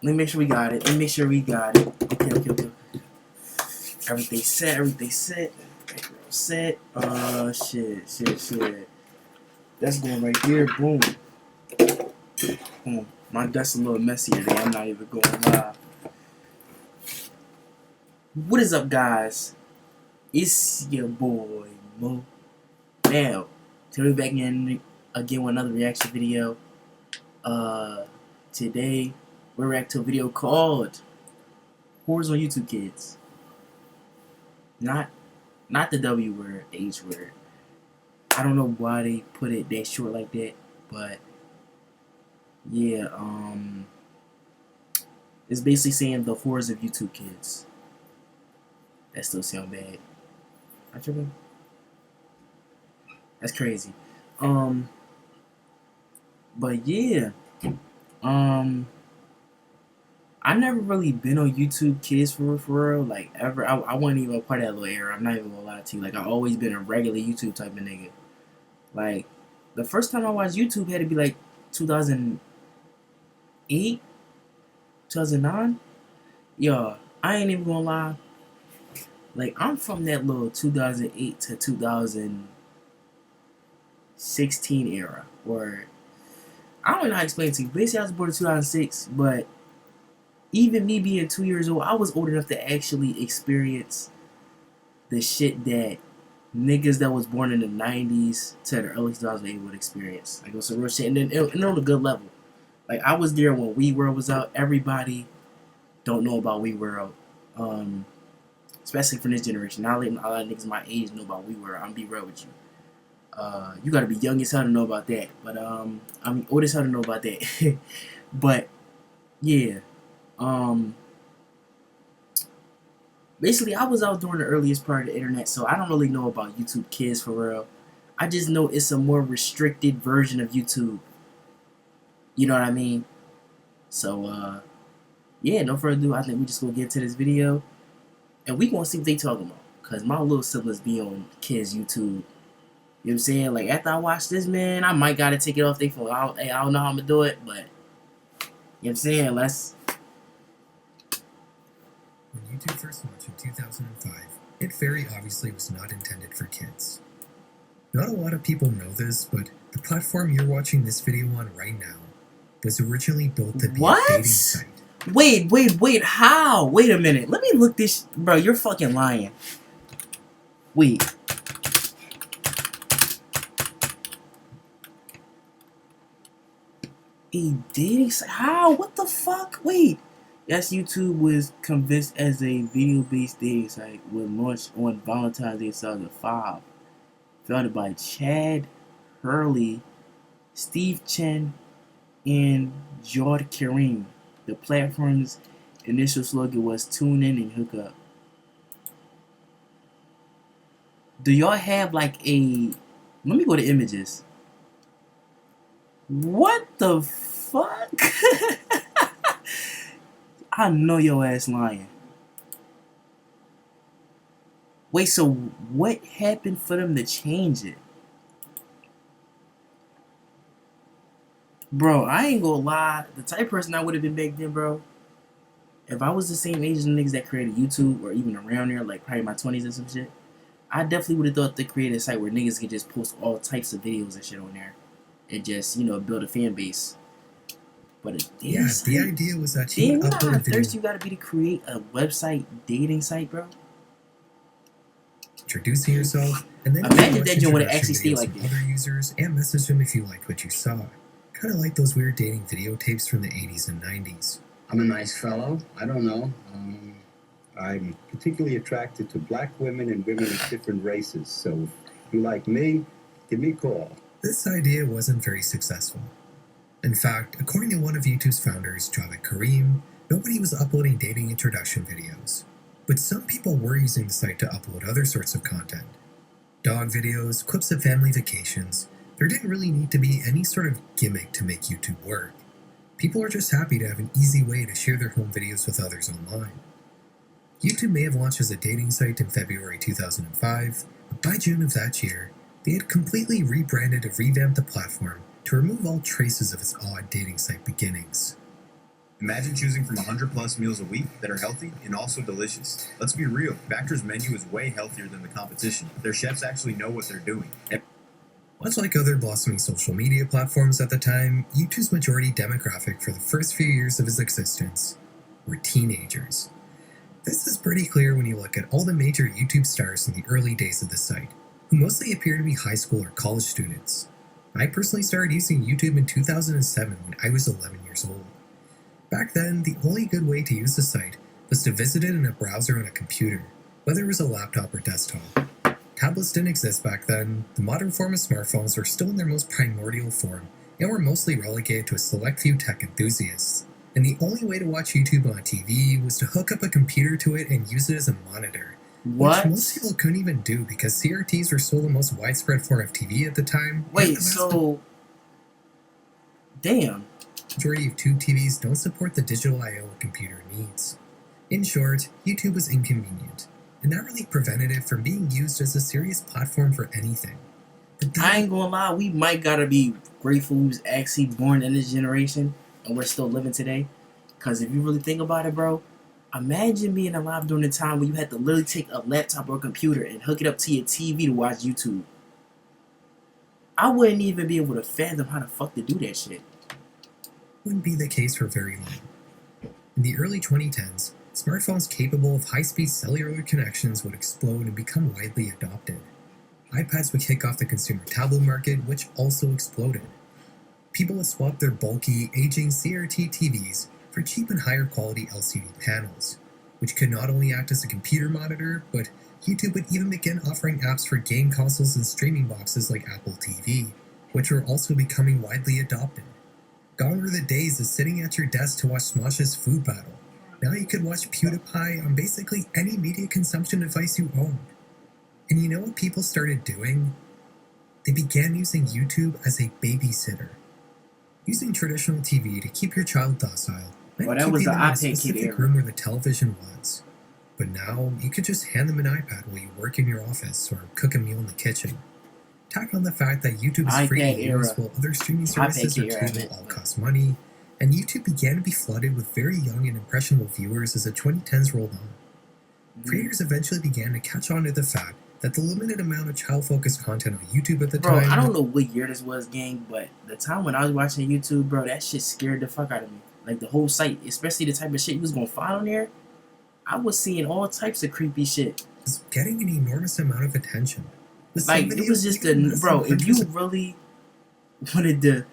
Let me make sure we got it. Okay. Everything set. Set. Shit. That's going right there. Boom. My desk's a little messier today. I'm not even going live. What is up, guys? It's your boy, Mo. Now, today we're back in again with another reaction video. Today we're reacting to a video called Whores on YouTube Kids. Not the W word, H word. I don't know why they put it that short like that, but yeah, it's basically saying the whores of YouTube Kids. That still sound bad. I tripping? That's crazy. But yeah, I never really been on YouTube Kids for real, like ever. I wasn't even a part of that little era. I'm not even gonna lie to you. Like I always been a regular YouTube type of nigga. Like the first time I watched YouTube had to be like 2008, 2009. Yo, I ain't even gonna lie. Like I'm from that little 2008 to 2016 era, where I don't know how to explain it to you. Basically, I was born in 2006, but even me being 2 years old, I was old enough to actually experience the shit that niggas that was born in the 90s to the early 2000s would experience. Like, it was some real shit, and then on a good level. Like, I was there when WeWorld was out. Everybody don't know about WeWorld, especially for this generation. Not letting a lot of niggas my age know about WeWorld. I'm be real with you. You gotta be young as hell to know about that. But I'm old as hell to know about that. But yeah. Basically, I was out during the earliest part of the internet, so I don't really know about YouTube Kids for real. I just know it's a more restricted version of YouTube. You know what I mean? So, yeah, no further ado, I think we just gonna get into this video, and we gonna see what they talking about. Cause my little siblings be on Kids YouTube. You know what I'm saying? Like, after I watch this, man, I might gotta take it off their phone. I don't know how I'm gonna do it, but you know what I'm saying? Let's. When YouTube first launched in 2005, it very obviously was not intended for kids. Not a lot of people know this, but the platform you're watching this video on right now was originally built to be a dating site. Wait, how? Wait a minute. Let me look this. Bro, you're fucking lying. Wait. A dating site? How? What the fuck? Wait. Yes, YouTube was convinced as a video-based dating site when launched on Valentine's Day 2005. Founded by Chad Hurley, Steve Chen, and Jawed Karim. The platform's initial slogan was "Tune in and hook up." Do y'all have like a... Let me go to images. What the fuck? I know your ass lying. Wait, so what happened for them to change it? Bro, I ain't gonna lie. The type of person I would have been back then, bro, if I was the same age as the niggas that created YouTube, or even around there, like probably my 20s or some shit, I definitely would have thought they created a site where niggas could just post all types of videos and shit on there and just, you know, build a fan base. But yeah, site? The idea was that you would upload a video. Thirsty you gotta be to create a website dating site, bro. Introducing yourself, and then imagine that you would actually stay like this. Other users and message them if you liked what you saw. Kind of like those weird dating videotapes from the 80s and 90s. I'm a nice fellow. I don't know. I'm particularly attracted to black women and women of different races. So if you like me, give me a call. This idea wasn't very successful. In fact, according to one of YouTube's founders, Jawed Karim, nobody was uploading dating introduction videos. But some people were using the site to upload other sorts of content. Dog videos, clips of family vacations. There didn't really need to be any sort of gimmick to make YouTube work. People are just happy to have an easy way to share their home videos with others online. YouTube may have launched as a dating site in February 2005, but by June of that year, they had completely rebranded and revamped the platform to remove all traces of its odd dating site beginnings. Imagine choosing from 100 plus meals a week that are healthy and also delicious. Let's be real, Factor's menu is way healthier than the competition. Their chefs actually know what they're doing. Much like other blossoming social media platforms at the time, YouTube's majority demographic for the first few years of its existence were teenagers. This is pretty clear when you look at all the major YouTube stars in the early days of the site, who mostly appear to be high school or college students. I personally started using YouTube in 2007 when I was 11 years old. Back then, the only good way to use the site was to visit it in a browser on a computer, whether it was a laptop or desktop. Tablets didn't exist back then, the modern form of smartphones were still in their most primordial form, and were mostly relegated to a select few tech enthusiasts. And the only way to watch YouTube on a TV was to hook up a computer to it and use it as a monitor. What? Which most people couldn't even do because CRTs were still the most widespread form of TV at the time. Wait, so... Damn. Majority of tube TVs don't support the digital I/O a computer needs. In short, YouTube was inconvenient, and that really prevented it from being used as a serious platform for anything. But then, I ain't gonna lie, we might gotta be grateful we was actually born in this generation and we're still living today. Cause if you really think about it, bro, imagine being alive during the time when you had to literally take a laptop or a computer and hook it up to your TV to watch YouTube. I wouldn't even be able to fathom how the fuck to do that shit. wouldn't be the case for very long. In the early 2010s, smartphones capable of high-speed cellular connections would explode and become widely adopted. iPads would kick off the consumer tablet market, which also exploded. People would swap their bulky, aging CRT TVs for cheap and higher quality LCD panels, which could not only act as a computer monitor, but YouTube would even begin offering apps for game consoles and streaming boxes like Apple TV, which were also becoming widely adopted. Gone were the days of sitting at your desk to watch Smosh's Food Battle. Now you could watch PewDiePie on basically any media consumption device you owned. And you know what people started doing? They began using YouTube as a babysitter. Using traditional TV to keep your child docile meant Well, that was keeping the them in a iPad kid specific era. room where the television was. But now, you could just hand them an iPad while you work in your office or cook a meal in the kitchen. Tack on the fact that YouTube is free to iPad era. use while other streaming services or kid era, cable I all meant. cost money, and YouTube began to be flooded with very young and impressionable viewers as the 2010s rolled on. Creators eventually began to catch on to the fact that the limited amount of child-focused content on YouTube at the Bro, time... I don't know what year this was, gang, but the time when I was watching YouTube, bro, that shit scared the fuck out of me. Like, the whole site, especially the type of shit you was gonna find on there, I was seeing all types of creepy shit. was getting an enormous amount of attention. With some Like, it videos was just making a... less Bro, than if you hundreds of- really wanted to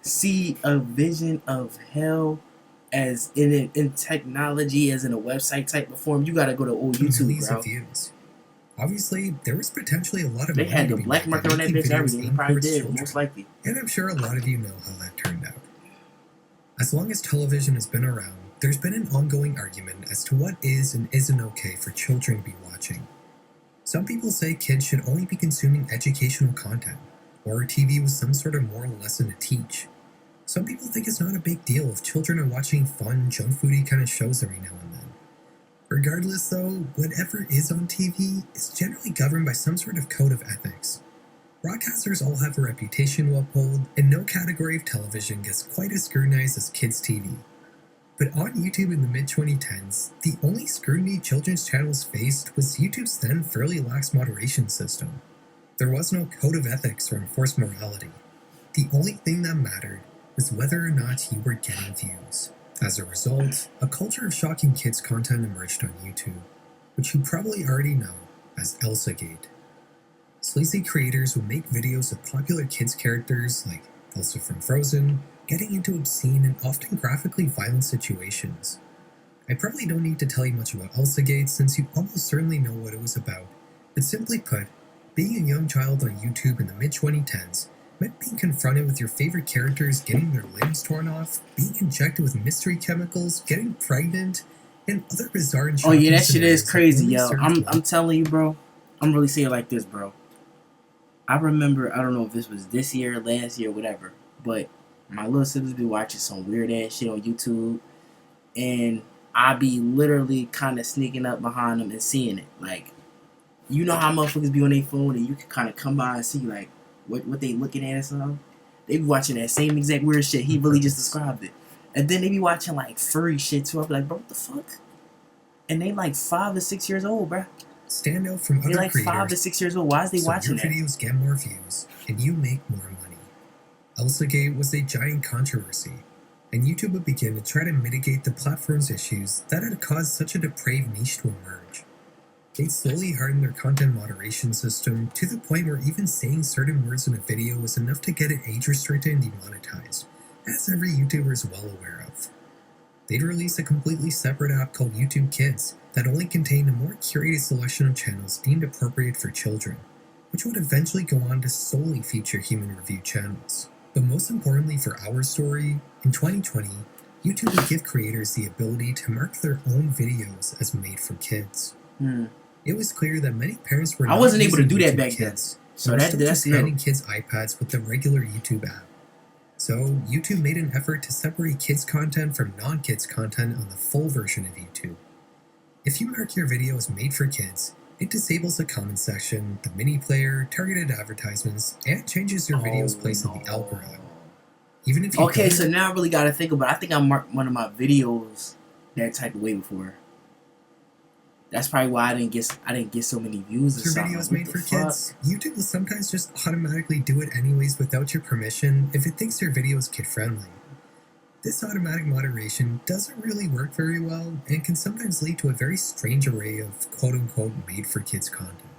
see a vision of hell as in technology, as in a website type of form, you gotta go to old YouTube, millions bro. of views. Obviously, there was potentially a lot of They money had to the be black made market by on that making bitch, videos everything. They aimed probably towards did, children. most likely. And I'm sure a lot of you know how that turned out. As long as television has been around, there's been an ongoing argument as to what is and isn't okay for children to be watching. Some people say kids should only be consuming educational content, or TV with some sort of moral lesson to teach. Some people think it's not a big deal if children are watching fun, junk foody kind of shows every now and then. Regardless though, whatever is on TV is generally governed by some sort of code of ethics. Broadcasters all have a reputation to uphold, and no category of television gets quite as scrutinized as kids' TV. But on YouTube in the mid-2010s, the only scrutiny children's channels faced was YouTube's then fairly lax moderation system. There was no code of ethics or enforced morality. The only thing that mattered was whether or not you were getting views. As a result, a culture of shocking kids content emerged on YouTube, which you probably already know as ElsaGate. Sleazy creators would make videos of popular kids characters like Elsa from Frozen, getting into obscene and often graphically violent situations. I probably don't need to tell you much about ElsaGate since you almost certainly know what it was about, but simply put, being a young child on YouTube in the mid-2010s meant being confronted with your favorite characters getting their limbs torn off, being injected with mystery chemicals, getting pregnant, and other bizarre and Oh shocking yeah, that shit is scenarios that crazy, only yo. served I'm well. telling you, bro. I'm really saying it like this, bro. I remember, I don't know if this was this year, last year, whatever, but my little siblings be watching some weird ass shit on YouTube, and I be literally kind of sneaking up behind them and seeing it. Like, you know how motherfuckers be on their phone and you can kind of come by and see like what they looking at or something. They be watching that same exact weird shit. He really just described it. And then they be watching like furry shit too. I be like, bro, what the fuck? And they like 5 or 6 years old, bro. Stand out from They other like 5 to creators 6 years old. Why is they so watching your that? videos get more views and you make more money. ElsaGate was a giant controversy, and YouTube would begin to try to mitigate the platform's issues that had caused such a depraved niche to emerge. They'd slowly harden their content moderation system to the point where even saying certain words in a video was enough to get it age restricted and demonetized, as every YouTuber is well aware of. They'd release a completely separate app called YouTube Kids that only contained a more curated selection of channels deemed appropriate for children, which would eventually go on to solely feature human review channels. But most importantly for our story, in 2020, YouTube would give creators the ability to mark their own videos as made for kids. It was clear that many parents were I not wasn't able to using do that YouTube back then. Kids. So They were still that's just new. handing kids iPads with the regular YouTube app. So YouTube made an effort to separate kids content from non-kids content on the full version of YouTube. If you mark your video as made for kids, it disables the comment section, the mini player, targeted advertisements, and changes your video's place in the algorithm. Even if you Okay, don't- so now I really gotta think about it. I think I marked one of my videos that type of way before. That's probably why I didn't get so many views or your something. video is What made the for fuck? kids, YouTube will sometimes just automatically do it anyways without your permission if it thinks your video is kid-friendly. This automatic moderation doesn't really work very well and can sometimes lead to a very strange array of quote-unquote made-for-kids content.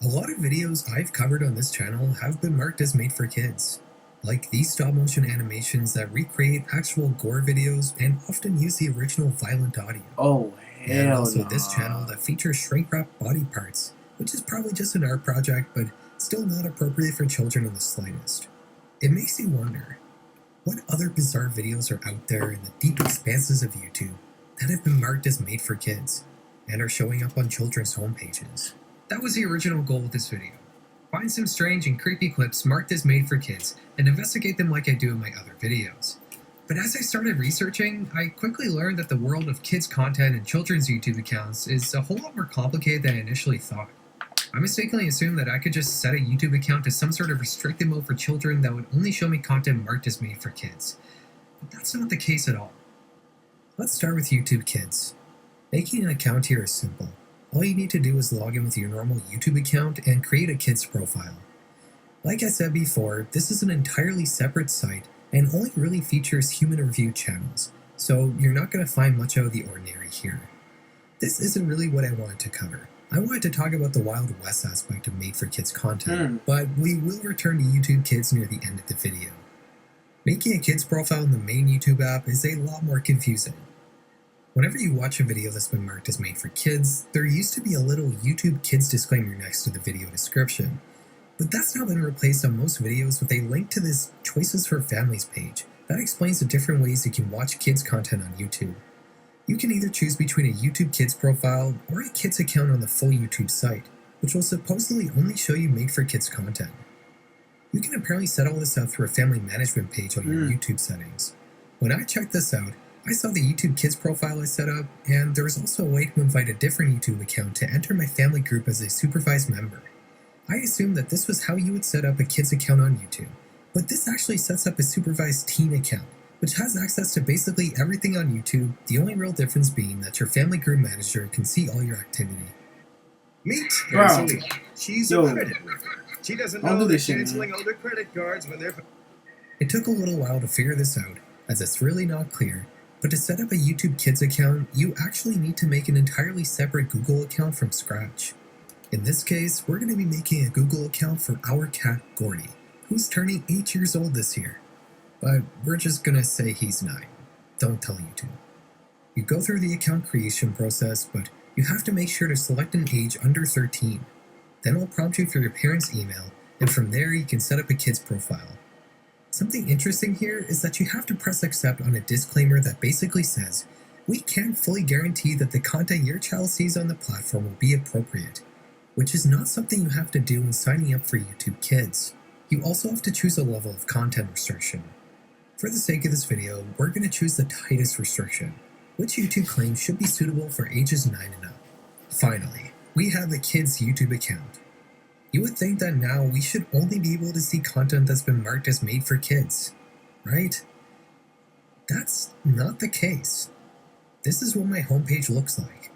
A lot of videos I've covered on this channel have been marked as made for kids, like these stop-motion animations that recreate actual gore videos and often use the original violent audio. Oh, And hell also no. this channel that features shrink-wrapped body parts, which is probably just an art project, but still not appropriate for children in the slightest. It makes you wonder, what other bizarre videos are out there in the deep expanses of YouTube that have been marked as made for kids, and are showing up on children's homepages? That was the original goal of this video. Find some strange and creepy clips marked as made for kids, and investigate them like I do in my other videos. But as I started researching, I quickly learned that the world of kids' content and children's YouTube accounts is a whole lot more complicated than I initially thought. I mistakenly assumed that I could just set a YouTube account to some sort of restricted mode for children that would only show me content marked as made for kids. But that's not the case at all. Let's start with YouTube Kids. Making an account here is simple. All you need to do is log in with your normal YouTube account and create a kids profile. Like I said before, this is an entirely separate site and only really features human review channels, so you're not going to find much out of the ordinary here. This isn't really what I wanted to cover. I wanted to talk about the Wild West aspect of made for kids content, but we will return to YouTube Kids near the end of the video. Making a kids profile in the main YouTube app is a lot more confusing. Whenever you watch a video that's been marked as made for kids, there used to be a little YouTube Kids disclaimer next to the video description. But that's now been replaced on most videos with a link to this Choices for Families page that explains the different ways you can watch kids content on YouTube. You can either choose between a YouTube Kids profile or a kids account on the full YouTube site, which will supposedly only show you made for kids content. You can apparently set all this up through a family management page on your YouTube settings. When I checked this out, I saw the YouTube Kids profile I set up, and there was also a way to invite a different YouTube account to enter my family group as a supervised member. I assumed that this was how you would set up a kids account on YouTube, but this actually sets up a supervised teen account, which has access to basically everything on YouTube, the only real difference being that your family group manager can see all your activity. Meet Bro. Angelina. She's Yo. a credit worker. She doesn't Don't know do that this shit, canceling older credit cards when they're... It took a little while to figure this out, as it's really not clear, but to set up a YouTube Kids account, you actually need to make an entirely separate Google account from scratch. In this case, we're going to be making a Google account for our cat Gordy, who's turning 8 years old this year. But we're just going to say he's 9. Don't tell YouTube. You go through the account creation process, but you have to make sure to select an age under 13. Then it'll prompt you for your parents' email, and from there you can set up a kid's profile. Something interesting here is that you have to press accept on a disclaimer that basically says, we can't fully guarantee that the content your child sees on the platform will be appropriate, which is not something you have to do when signing up for YouTube Kids. You also have to choose a level of content restriction. For the sake of this video, we're going to choose the tightest restriction, which YouTube claims should be suitable for ages 9 and up. Finally, we have the kids' YouTube account. You would think that now we should only be able to see content that's been marked as made for kids, right? That's not the case. This is what my homepage looks like.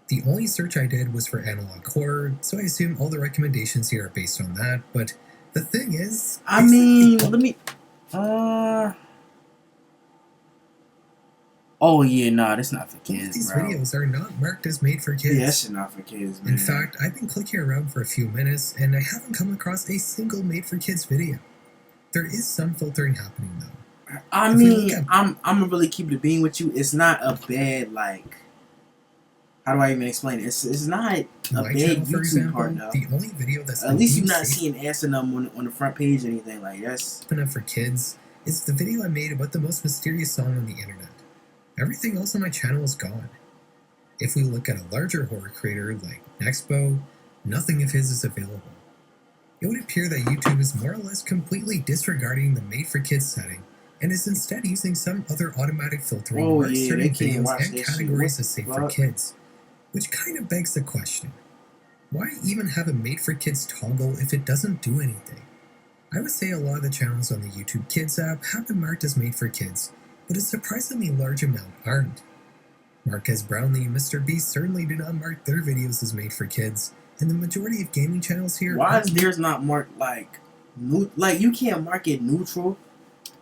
The only search I did was for analog horror, so I assume all the recommendations here are based on that, but the thing is... I mean, basically- let me... Oh, yeah, nah, that's not for all of kids, these bro. videos are not marked as made for kids. Yeah, that shit not for kids, man. In fact, I've been clicking around for a few minutes and I haven't come across a single made for kids video. There is some filtering happening though. I if we mean, look at- I'm gonna really keep it being with you. It's not a bad, like... How do I even explain it? It's not a My bad channel, for YouTube example, part, though. the only video that's At least you're deemed not safe seeing ass and them on the front page or anything. Like, that's... enough for kids is the video I made about the most mysterious song on the internet. Everything else on my channel is gone. If we look at a larger horror creator like Nexpo, nothing of his is available. It would appear that YouTube is more or less completely disregarding the made for kids setting and is instead using some other automatic filtering Oh, marks yeah, certain they can't videos watch and that shit. categories What as safe the for fuck? kids. Which kind of begs the question, why even have a made for kids toggle if it doesn't do anything? I would say a lot of the channels on the YouTube Kids app have been marked as made for kids, but a surprisingly large amount aren't. Marques Brownlee and Mr. Beast certainly do not mark their videos as made for kids, and the majority of gaming channels here Why aren't is theirs not marked, like... Like, you can't mark it neutral.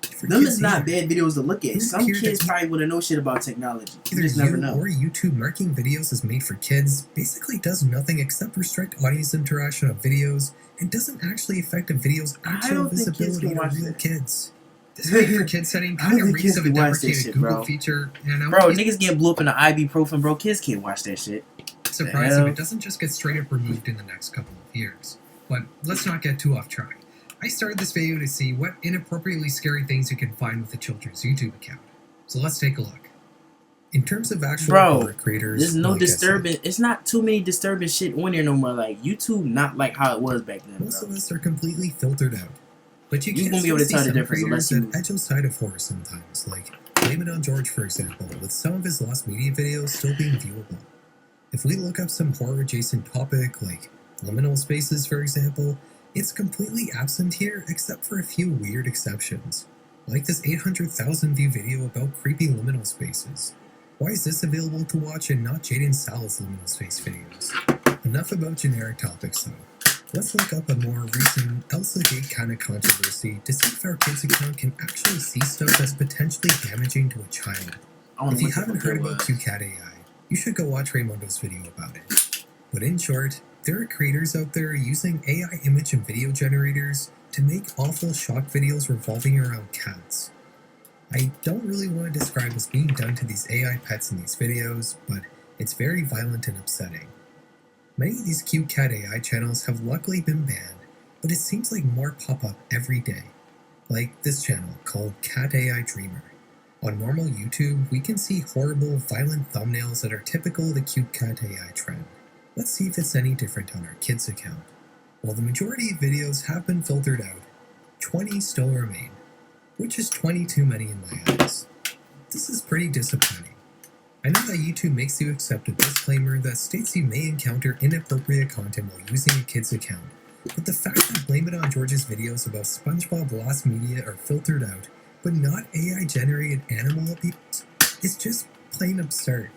for Them kids is not either. bad videos to look at. It Some appears kids that probably wouldn't know shit about technology. You Either just never you know. or YouTube marking videos as made for kids basically does nothing except restrict audience interaction of videos and doesn't actually affect a video's I actual don't think kids visibility can to watch real that. kids. This made for kids setting I don't kind of think reeks kids of a can watch that deprecated shit, Google bro. feature, and I Bro, would be niggas getting blew up in the ibuprofen, bro. Kids can't watch that shit. surprised hell? if it doesn't just get straight up removed in the next couple of years. But let's not get too off track. I started this video to see what inappropriately scary things you can find with a children's YouTube account. So let's take a look. In terms of actual Bro, horror creators, There's no like I said, disturbing. It's not too many disturbing shit on there no more. Like, YouTube, not like how it was back then, most bro. of us are completely filtered out. But you You can won't be still able to see tell the some difference creators unless that edge outside of horror sometimes, like Blame It On George, for example, with some of his lost media videos still being viewable. If we look up some horror-adjacent topic, like liminal spaces, for example, it's completely absent here except for a few weird exceptions, like this 800,000 view video about creepy liminal spaces. Why is this available to watch and not Jaden Sal's liminal space videos? Enough about generic topics though. Let's look up a more recent Elsa Gate kind of controversy to see if our kids account can actually see stuff that's potentially damaging to a child. I don't If know you what the haven't fuck heard it about was. QCat AI, you should go watch Raymondo's video about it. But in short, there are creators out there using AI image and video generators to make awful shock videos revolving around cats. I don't really want to describe what's being done to these AI pets in these videos, but it's very violent and upsetting. Many of these cute cat AI channels have luckily been banned, but it seems like more pop up every day. Like this channel called Cat AI Dreamer. On normal YouTube, we can see horrible, violent thumbnails that are typical of the cute cat AI trend. Let's see if it's any different on our kids account. While the majority of videos have been filtered out, 20 still remain, which is 20 too many in my eyes. This is pretty disappointing. I know that YouTube makes you accept a disclaimer that states you may encounter inappropriate content while using a kid's account, but the fact that Blame It On George's videos about SpongeBob Lost Media are filtered out, but not AI-generated animal abuse, is just plain absurd.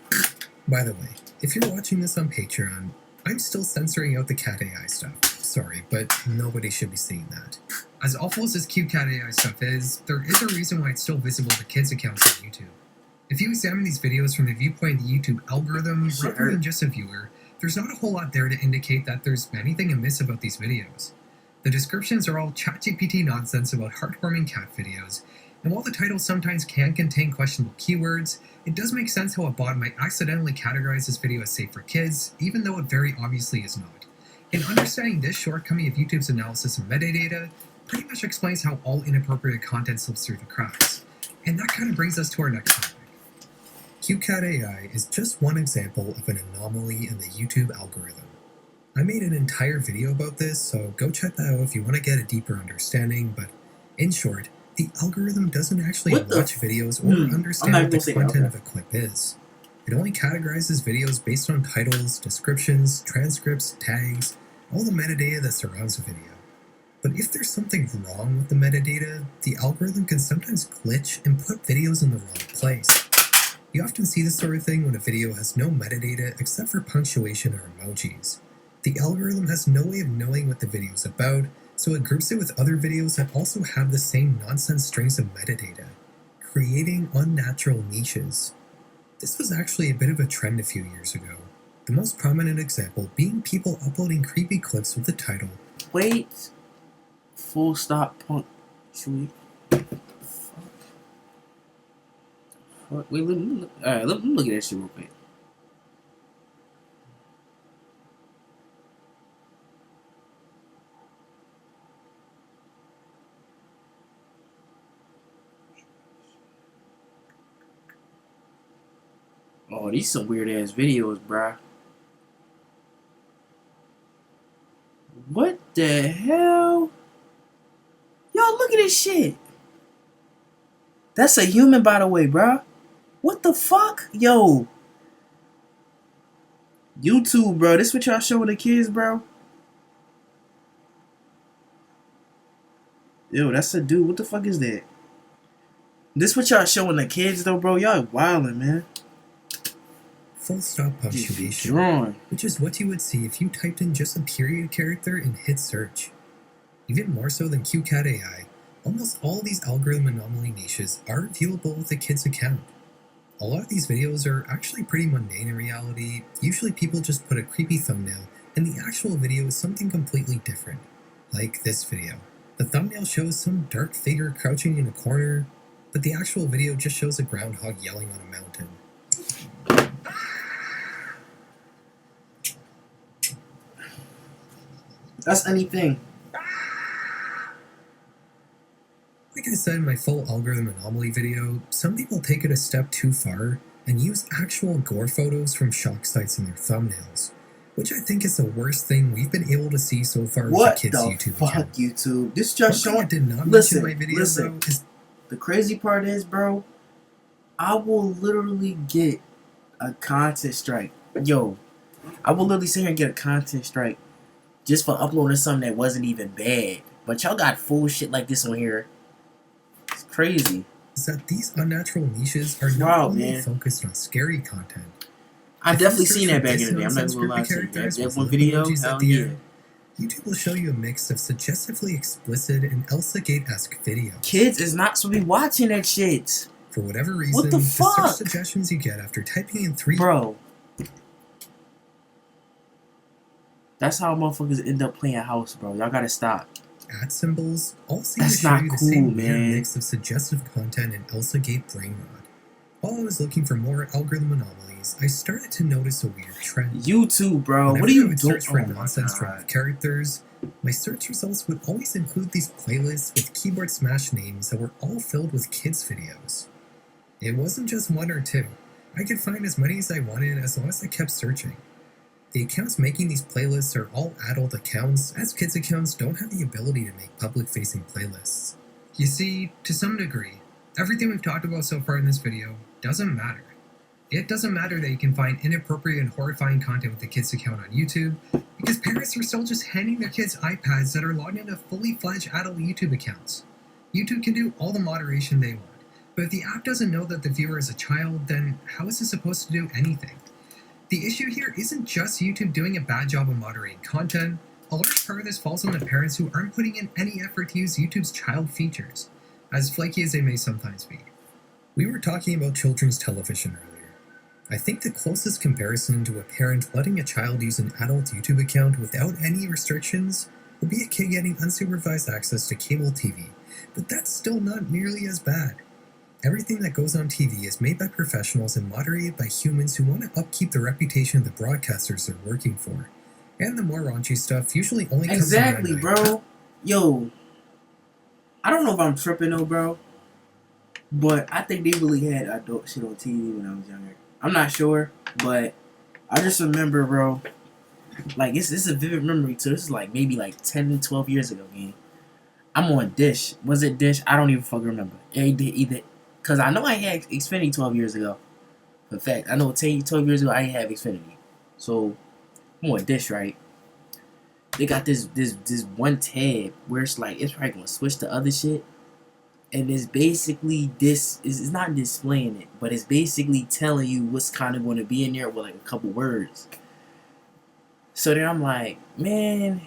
By the way, if you're watching this on Patreon, I'm still censoring out the cat AI stuff. Sorry, but nobody should be seeing that. As awful as this cute cat AI stuff is, there is a reason why it's still visible to kids' accounts on YouTube. If you examine these videos from the viewpoint of the YouTube algorithm, Shit rather than hurt. just a viewer, there's not a whole lot there to indicate that there's anything amiss about these videos. The descriptions are all ChatGPT nonsense about heartwarming cat videos, and while the titles sometimes can contain questionable keywords, it does make sense how a bot might accidentally categorize this video as safe for kids, even though it very obviously is not. And understanding this shortcoming of YouTube's analysis of metadata pretty much explains how all inappropriate content slips through the cracks. And that kind of brings us to our next topic. QCat AI is just one example of an anomaly in the YouTube algorithm. I made an entire video about this, so go check that out if you want to get a deeper understanding, but in short, the algorithm doesn't actually What the watch videos or I'm understand not what the gonna say that, content okay. of a clip is. It only categorizes videos based on titles, descriptions, transcripts, tags, all the metadata that surrounds a video. But if there's something wrong with the metadata, the algorithm can sometimes glitch and put videos in the wrong place. You often see this sort of thing when a video has no metadata except for punctuation or emojis. The algorithm has no way of knowing what the video is about, so it groups it with other videos that also have the same nonsense strings of metadata, creating unnatural niches. This was actually a bit of a trend a few years ago, the most prominent example being people uploading creepy clips with the title, Wait. Full stop punctuate. Fuck. Wait, let me look. Alright, let me look at that shit real quick. Oh, these some weird ass videos, bruh. What the hell? Yo, look at this shit. That's a human, by the way, bruh. What the fuck? Yo. YouTube, bro. This what y'all showing the kids, bro? Yo, that's a dude. What the fuck is that? This what y'all showing the kids, though, bro? Y'all wildin', man. full stop Just punctuation, drawing. which is what you would see if you typed in just a period character and hit search. Even more so than QCat AI, almost all of these algorithm anomaly niches are viewable with a kid's account. A lot of these videos are actually pretty mundane in reality. Usually people just put a creepy thumbnail and the actual video is something completely different. Like this video. The thumbnail shows some dark figure crouching in a corner, but the actual video just shows a groundhog yelling on a mountain. That's anything. Like I said in my full algorithm anomaly video, some people take it a step too far and use actual gore photos from shock sites in their thumbnails, which I think is the worst thing we've been able to see so far with What the kids' the YouTube fuck, account. YouTube? This just Something I showing. did not Listen, mention in my video, listen. though, is The crazy part is, bro, I will literally get a content strike. Yo, I will literally sit here and get a content strike just for uploading something that wasn't even bad. But y'all got full shit like this on here. It's crazy. that these unnatural niches are not Wow, only man. focused on scary content. I've If you definitely search seen for that back in the day. I'm not dissonance gonna lie creepy to you. characters That with one little video, emojis at hell the yeah. end, YouTube will show you a mix of suggestively explicit and Elsa Gate-esque videos. Kids is not supposed to be watching that shit. For whatever reason, What the search fuck? suggestions you get after typing in 3 Bro. That's how motherfuckers end up playing house, bro. Y'all gotta stop. at symbols all seem That's to show not you the cool, same weird man. mix of suggestive content and Elsa Gate brain rot. While I was looking for more algorithm anomalies, I started to notice a weird trend. YouTube, bro. Whenever What are I you would doing? search for Oh my nonsense from God. characters, my search results would always include these playlists with keyboard smash names that were all filled with kids' videos. It wasn't just one or two. I could find as many as I wanted as long as I kept searching. The accounts making these playlists are all adult accounts, as kids' accounts don't have the ability to make public-facing playlists. You see, to some degree, everything we've talked about so far in this video doesn't matter. It doesn't matter that you can find inappropriate and horrifying content with the kids' account on YouTube, because parents are still just handing their kids iPads that are logged into fully fledged adult YouTube accounts. YouTube can do all the moderation they want, but if the app doesn't know that the viewer is a child, then how is it supposed to do anything? The issue here isn't just YouTube doing a bad job of moderating content. A large part of this falls on the parents who aren't putting in any effort to use YouTube's child features, as flaky as they may sometimes be. We were talking about children's television earlier. I think the closest comparison to a parent letting a child use an adult YouTube account without any restrictions would be a kid getting unsupervised access to cable TV, but that's still not nearly as bad. Everything that goes on TV is made by professionals and moderated by humans who want to upkeep the reputation of the broadcasters they're working for. And the more raunchy stuff usually only comes Exactly, around bro. Yo, I don't know if I'm tripping though, bro, but I think they really had adult shit on TV when I was younger. I'm not sure, but I just remember, bro. Like this is a vivid memory too. This is like maybe like 10, 12 years ago, man. I'm on Dish. Was it Dish? I don't even fucking remember. Either. Because I know I had Xfinity 12 years ago. In fact, I know 12 years ago I didn't have Xfinity. So, I'm on Dish, right? they got this one tab where it's like it's probably gonna switch to other shit, and it's basically it's not displaying it, but it's basically telling you what's kind of going to be in there with like a couple words. So then I'm like, man,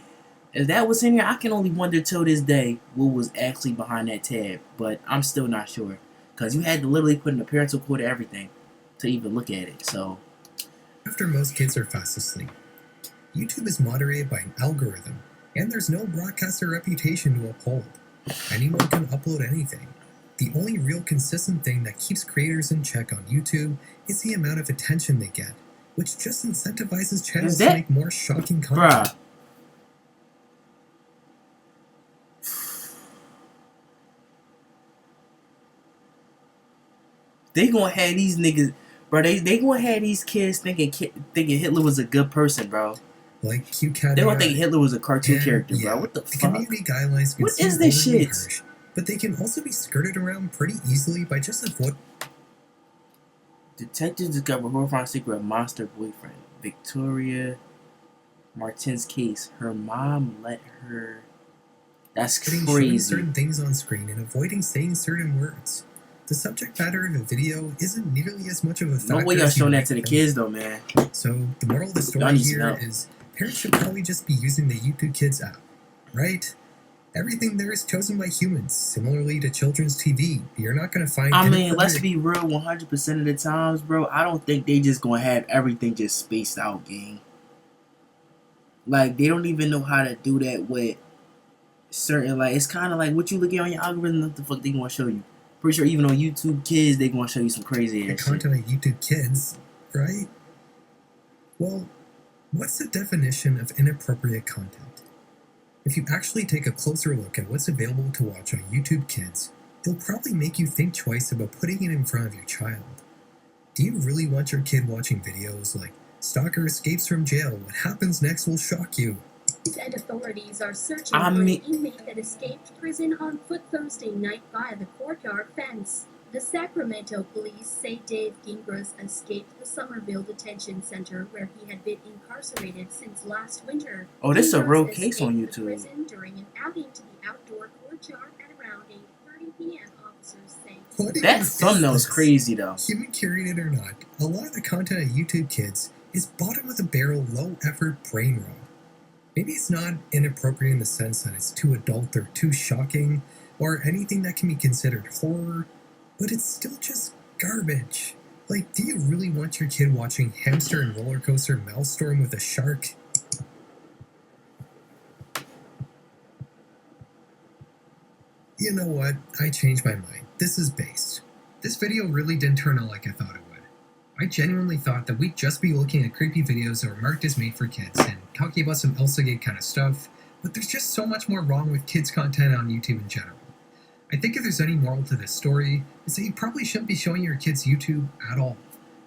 if that was in here, I can only wonder till this day what was actually behind that tab, but I'm still not sure because you had to literally put in the parental code and everything to even look at it. So After most kids are fast asleep, YouTube is moderated by an algorithm, and there's no broadcaster reputation to uphold. Anyone can upload anything. The only real consistent thing that keeps creators in check on YouTube is the amount of attention they get, which just incentivizes channels to make more shocking content. bruh, they gonna have these niggas, bro. They gonna have these kids thinking Hitler was a good person, bro. Like QCat. They gonna think Hitler was a cartoon character, yeah, bro. What the the fuck? community guidelines can What seem is this overly shit? harsh, but they can also be skirted around pretty easily by just avoiding. Detectives discover horrifying secret of monster boyfriend. Victoria Martin's case. Her mom let her. That's showing crazy. certain things on screen and avoiding saying certain words. The subject matter of a video isn't nearly as much of a factor. No way y'all as you showing might that to the think. kids though, man. So the moral of the Y'all story need some here help. is parents should probably just be using the YouTube Kids app, right? Everything there is chosen by humans, similarly to children's TV. You're not going to find. I mean, let's be real. 100% of the times, bro, I don't think they just gonna have everything just spaced out, gang. Like they don't even know how to do that with certain. Like it's kind of like what you look at on your algorithm. What the fuck they gonna show you? Pretty sure even on YouTube Kids, they gonna show you some crazy the ass shit. content on YouTube Kids, right? Well, what's the definition of inappropriate content? If you actually take a closer look at what's available to watch on YouTube Kids, it'll probably make you think twice about putting it in front of your child. Do you really want your kid watching videos like "Stalker escapes from jail, what happens next will shock you"? And authorities are searching I for mean- an inmate that escaped prison on foot Thursday night via the courtyard fence. The Sacramento police say Dave Gingras escaped the Somerville Detention Center where he had been incarcerated since last winter. Oh, this is a Gingras real case on escaped the YouTube. prison during an outing to the outdoor courtyard at around 8:30 p.m. Officers say. What That even is thumbnail's this? crazy though. Human curated or not, a lot of the content on YouTube Kids is bottom of the barrel, low effort brain rot. Maybe it's not inappropriate in the sense that it's too adult or too shocking or anything that can be considered horror, but it's still just garbage. Like, do you really want your kid watching Hamster and Roller Coaster Maelstrom with a shark? You know what? I changed my mind. This is based. This video really didn't turn out like I thought it would. I genuinely thought that we'd just be looking at creepy videos that were marked as made for kids and talking about some Elsagate kind of stuff, but there's just so much more wrong with kids' content on YouTube in general. I think if there's any moral to this story, it's that you probably shouldn't be showing your kids YouTube at all.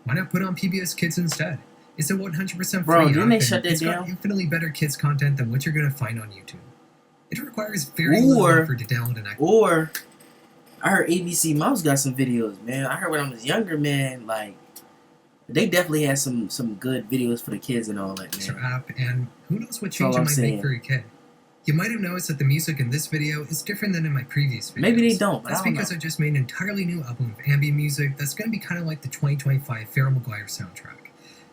Why not put on PBS Kids instead? It's a 100% Bro, free didn't app, they and shut that it's got down? infinitely better kids content than what you're going to find on YouTube. It requires very little Or- effort to download an app. Or I heard ABC Mouse got some videos, man. I heard when I was younger, man, like they definitely had some good videos for the kids and all that, It's your man. app, and who knows what That's all change it I'm might saying. make for your kid. You might have noticed that the music in this video is different than in my previous videos. Maybe they don't, but That's I don't because know. I just made an entirely new album of ambient music that's going to be kind of like the 2025 Farrah Maguire soundtrack.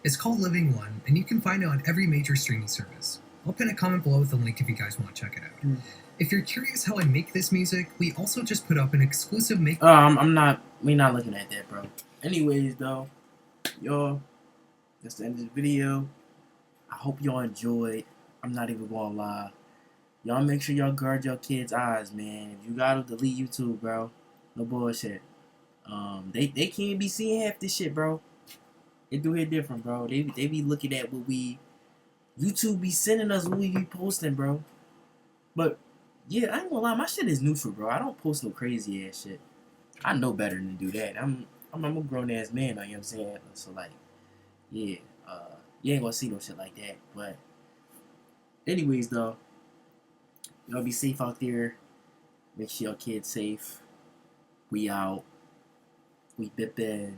It's called Living One, and you can find it on every major streaming service. I'll pin a comment below with the link if you guys want to check it out. Hmm. If you're curious how I make this music, we also just put up an exclusive make. I'm not. We not looking at that, bro. Anyways, though, y'all, that's the end of the video. I hope y'all enjoyed. I'm not even gonna lie. Y'all make sure y'all guard your kids' eyes, man. If you gotta delete YouTube, bro, no bullshit. They can't be seeing half this shit, bro. It do hit different, bro. They be looking at what we YouTube be sending us, what we be posting, bro. But yeah, I ain't gonna lie, my shit is neutral, bro. I don't post no crazy ass shit. I know better than to do that. I'm a grown ass man, like, you know what I'm saying? So like, yeah, you ain't gonna see no shit like that. But anyways, though, y'all be safe out there. Make sure your kids safe. We out. We bippin'.